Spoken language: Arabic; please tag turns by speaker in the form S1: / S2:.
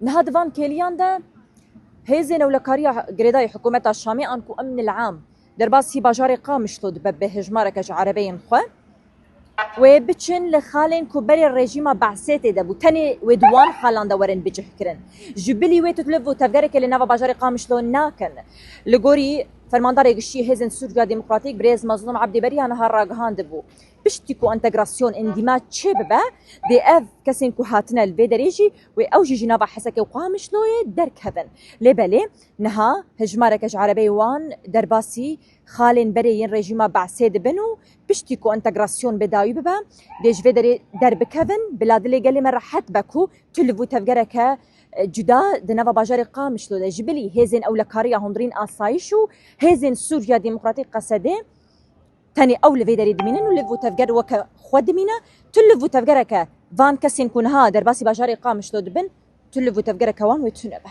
S1: نهاد فان كيليان ده هيزن ولا كاريا جريداي حكومة الشامي أنكو أمن العام درباسي باجاري قامش لود ببه هجمارك عربيين خو وبتشن لخالين كوبري الرجيم بعثته ده بوتني ودوان خالان دورن بجهكرن جبلي ويتطلبوا تفجرك اللي نافا باجاري قامش لون ناكن لغوري فرماندار يغشي هزن سوريا ديمقراطيك بريز مظلوم عبد بري نهار راغهان دبو بشتكو انتغراسيون اندماج تشببه دي اف كسين كو هاتنا الفيدريجي واوجي جنابا حسك وقامش لوي درك هبن لبلي نها هجمارك عربي وان درباسي خالين بريين رجيما بعسيد بنو بشتكو انتغراسيون بداوي ببا ديج فيدري درب كفن بلاد اللي قال لي مرة حت بكو تلفو تفجرك جدا دنافا باجاري قامش لو جبلي هيزن او لكاريا هندرين اسايشو هيزن سوريا ديمقراطيك قصده تاني اول فيدري دمينن ولفو تفجر وك خدمينا تلفو تفجرك فان كسين كونها درباسي باجاري قامش لو دبن تلفو تفجرك وان وتنبه